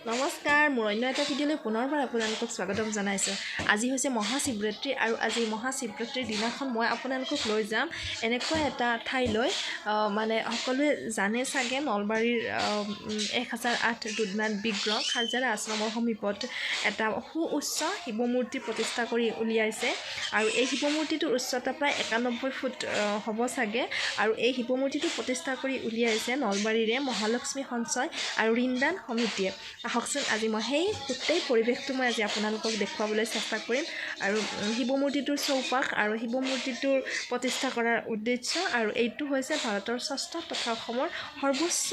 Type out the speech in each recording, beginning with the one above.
নমস্কাৰ মোৰ অন্য এটা ভিডিঅ'লৈ পুনৰবাৰ আপোনালোকক স্বাগতম জনাইছোঁ। আজি হৈছে মহাশিৱৰাত্ৰি আৰু আজি মহাশিৱৰাত্ৰিৰ দিনাখন মই আপোনালোকক লৈ যাম এনেকুৱা এটা ঠাইলৈ মানে সকলোৱে জানে চাগে নলবাৰীৰ 1008 দুধনাথ বিগ্ৰহ খাৰজাৰা আশ্ৰমৰ সমীপত এটা সুউচ্চ শিৱ মূৰ্তি প্ৰতিষ্ঠা কৰি উলিয়াইছে আৰু এই শিৱ মূৰ্তিটোৰ উচ্চতা প্ৰায় 91 ফুট হ'ব চাগে আৰু এই শিৱ মূৰ্তিটো প্ৰতিষ্ঠা কৰি উলিয়াইছে নলবাৰীৰে মহালক্ষ্মী সঞ্চয় আৰু ঋণদান সমিতিয়ে। আহকচোন আজি মই সেই গোটেই পৰিৱেশটো মই আজি আপোনালোকক দেখুৱাবলৈ চেষ্টা কৰিম আৰু শিৱ মূৰ্তিটোৰ চৌপাশ আৰু শিৱ মূৰ্তিটোৰ প্ৰতিষ্ঠা কৰাৰ উদ্দেশ্য আৰু এইটো হৈছে ভাৰতৰ ষষ্ঠ তথা অসমৰ সৰ্বোচ্চ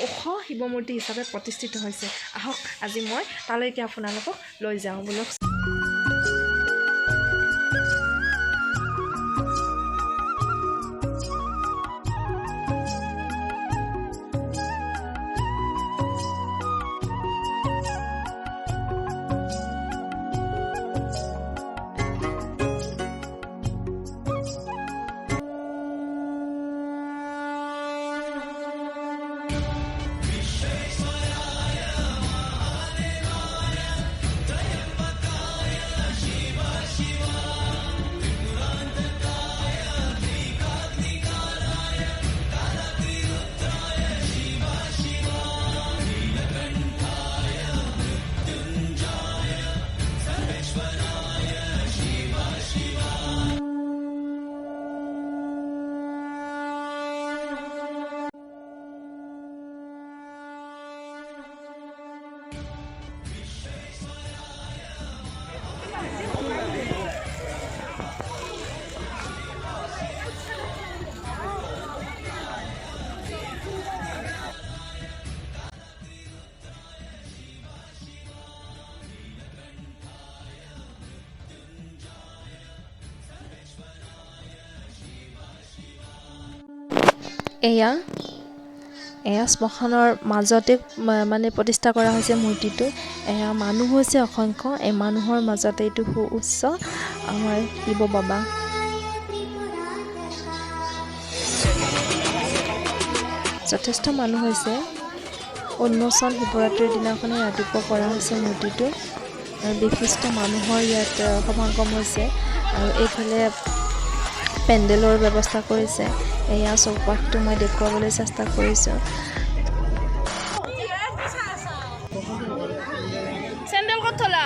ওখ শিৱ মূৰ্তি হিচাপে প্ৰতিষ্ঠিত হৈছে। আহক আজি মই তালৈকে আপোনালোকক লৈ যাওঁ বোলক। এয়া শ্মশানৰ মাজতে মানে প্ৰতিষ্ঠা কৰা হৈছে মূৰ্তিটো। এয়া মানুহ হৈছে অসংখ্য, এই মানুহৰ মাজতে এইটো সুউচ্চ আমাৰ শিৱ বাবা। যথেষ্ট মানুহ হৈছে। উন্মোচন শিৱৰাত্ৰিৰ দিনাখনে ৰাতিপুৱা কৰা হৈছে মূৰ্তিটো আৰু বিশিষ্ট মানুহৰ ইয়াত সমাগম হৈছে আৰু এইফালে পেণ্ডেলৰ ব্যৱস্থা কৰিছে। এয়া চৌপাশটো মই দেখুৱাবলৈ চেষ্টা কৰিছোঁ। চেণ্ডেল ক'ত থলা?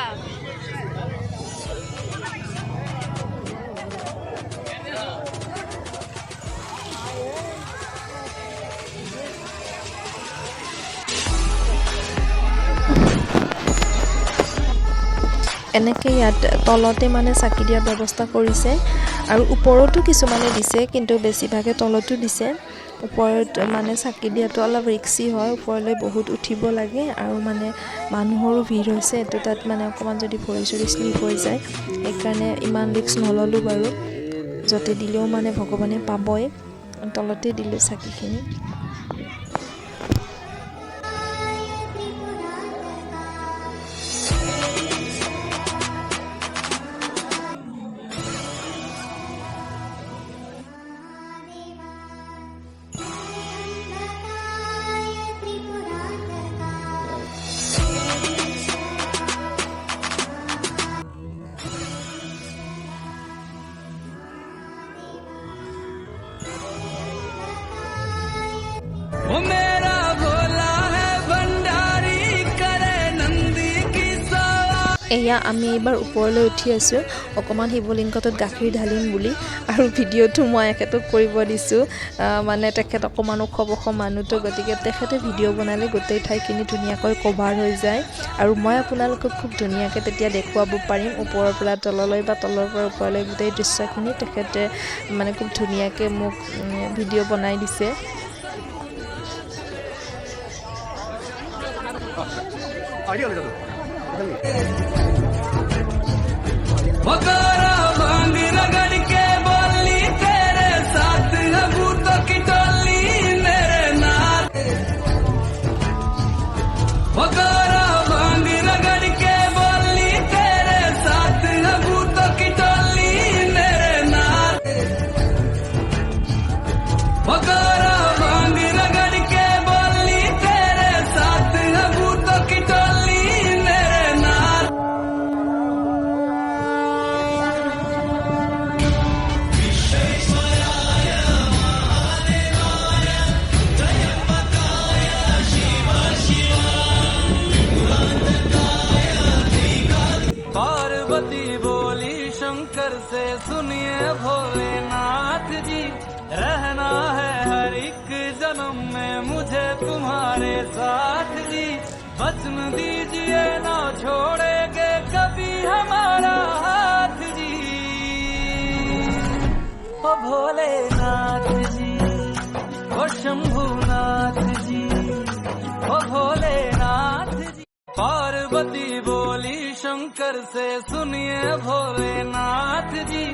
এনেকৈ ইয়াত তলতে মানে চাকি দিয়াৰ ব্যৱস্থা কৰিছে আৰু ওপৰতো কিছুমানে দিছে কিন্তু বেছিভাগে তলতো দিছে। ওপৰত মানে চাকি দিয়াটো অলপ ৰিক্সি হয়, ওপৰলৈ বহুত উঠিব লাগে আৰু মানে মানুহৰো ভিৰ হৈছে। এইটো তাত মানে অকণমান যদি ভৰি চৰি শ্লিপ হৈ যায় সেইকাৰণে ইমান ৰিক্স নল'লোঁ বাৰু। য'তে দিলেও মানে ভগৱানে পাবই, তলতে দিলোঁ চাকিখিনি। এয়া আমি এইবাৰ ওপৰলৈ উঠি আছোঁ অকণমান শিৱলিংগটোত গাখীৰ ঢালিম বুলি আৰু ভিডিঅ'টো মই এখেতক কৰিব দিছোঁ। মানে তেখেত অকণমান ওখ মানুহটো, গতিকে তেখেতে ভিডিঅ' বনালে গোটেই ঠাইখিনি ধুনীয়াকৈ কভাৰ হৈ যায় আৰু মই আপোনালোকক খুব ধুনীয়াকৈ তেতিয়া দেখুৱাব পাৰিম ওপৰৰ পৰা তললৈ বা তলৰ পৰা ওপৰলৈ গোটেই দৃশ্যখিনি। তেখেতে মানে খুব ধুনীয়াকৈ মোক ভিডিঅ' বনাই দিছে। बगारा भांग रगड़ के बोली तेरे साथ है भूत की टोली। से सुनिए भोलेनाथ जी, रहना है हर एक जन्म में मुझे तुम्हारे साथ जी, वचन दीजिए ना छोड़ेंगे कभी हमारा हाथ जी। ओ भोलेनाथ जी, ओ शंभुनाथ जी, ओ भोलेनाथ जी। पार्वती बोली शंकर से सुनिए भोलेनाथ जी,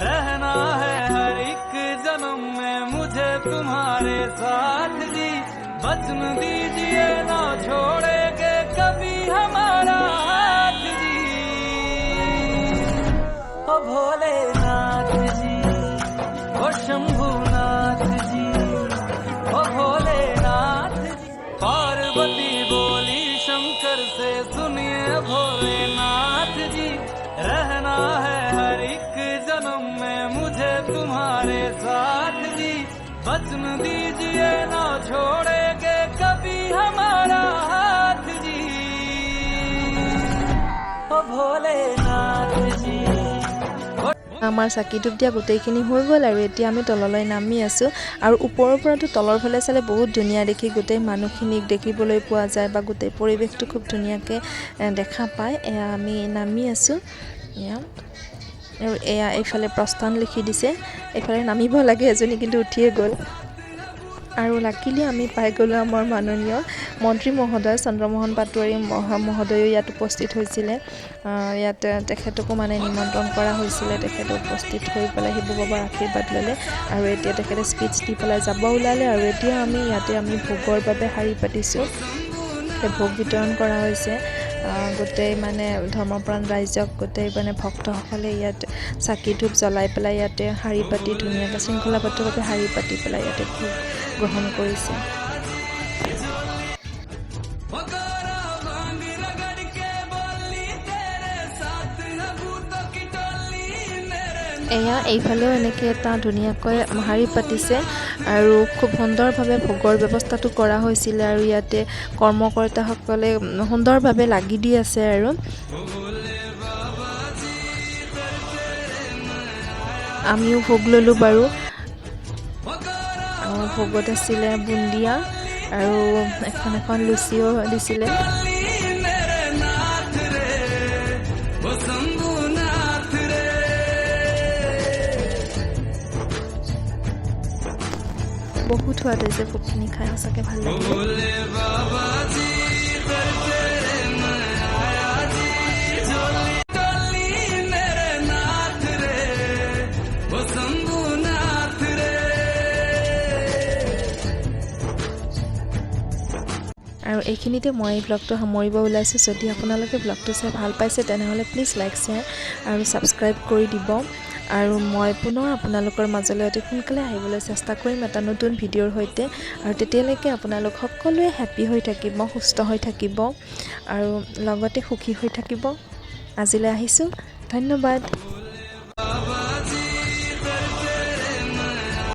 रहना है हर एक जन्म में मुझे तुम्हारे साथ जी, वचन दीजिए ना छोड़ेंगे कभी हमारा हाथ जी। ओ भोलेनाथ जी, ओ शंभुनाथ जी, ओ भोलेनाथ जी। पार्वती बोली शंकर से सुनिए भोलेनाथ जी, रहना है हर एक जन्म में मुझे तुम्हारे साथ जी, वचन दीजिए ना छोड़ेंगे कभी हमारा हाथ जी। ओ भोलेनाथ जी। আমাৰ চাকি ধূপ দিয়া গোটেইখিনি হৈ গ'ল আৰু এতিয়া আমি তললৈ নামি আছোঁ আৰু ওপৰৰ পৰাতো তলৰ ফালে চালে বহুত ধুনীয়া দেখি গোটেই মানুহখিনিক দেখিবলৈ পোৱা যায় বা গোটেই পৰিৱেশটো খুব ধুনীয়াকৈ দেখা পায়। এয়া আমি নামি আছোঁ এয়া আৰু এয়া এইফালে প্ৰস্থান লিখি দিছে, এইফালে নামিব লাগে, এজনী কিন্তু উঠিয়ে গ'ল। আৰু লাকিলি আমি পাই গ'লোঁ আমাৰ মাননীয় মন্ত্ৰী মহোদয় চন্দ্ৰমোহন পাটোৱাৰী মহোদয়ো ইয়াত উপস্থিত হৈছিলে। ইয়াত তেখেতকো মানে নিমন্ত্ৰণ কৰা হৈছিলে, তেখেতে উপস্থিত হৈ পেলাই শিৱ বাবাৰ আশীৰ্বাদ ল'লে আৰু এতিয়া তেখেতে স্পীচ দি পেলাই যাব ওলালে আৰু এতিয়া আমি ইয়াতে ভোগৰ বাবে শাৰী পাতিছোঁ। ভোগ বিতৰণ কৰা হৈছে গোটেই মানে ধৰ্মপ্ৰাণ ৰাইজক, গোটেই মানে ভক্তসকলে ইয়াত চাকি ধূপ জ্বলাই পেলাই ইয়াতে শাৰী পাতি ধুনীয়াকৈ শৃংখলাবদ্ধভাৱে শাৰী পাতি পেলাই ইয়াতে ভোগ গ্ৰহণ কৰিছে। এয়া এইফালেও এনেকৈ এটা ধুনীয়াকৈ শাৰী পাতিছে আৰু খুব সুন্দৰভাৱে ভোগৰ ব্যৱস্থাটো কৰা হৈছিলে আৰু ইয়াতে কৰ্মকৰ্তাসকলে সুন্দৰভাৱে লাগি দি আছে আৰু আমিও ভোগ ল'লোঁ বাৰু। ভোগত আছিলে বুন্দিয়া আৰু এখন লুচিও দিছিলে। বহুত সোৱাদ হৈছে, ভোগখিনি খাই সঁচাকৈ ভাল লাগিলে। আৰু এইখিনিতে মই এই ব্লগটো সামৰিব ওলাইছোঁ। যদি আপোনালোকে ব্লগটো চাই ভাল পাইছে তেনেহ'লে প্লিজ লাইক, শ্বেয়াৰ আৰু ছাবস্ক্ৰাইব কৰি দিব আৰু মই পুনৰ আপোনালোকৰ মাজলৈ অতি সোনকালে আহিবলৈ চেষ্টা কৰিম এটা নতুন ভিডিঅ'ৰ সৈতে। আৰু তেতিয়ালৈকে আপোনালোক সকলোৱে হেপ্পী হৈ থাকিব, সুস্থ হৈ থাকিব আৰু লগতে সুখী হৈ থাকিব। আজিলৈ আহিছোঁ, ধন্যবাদ।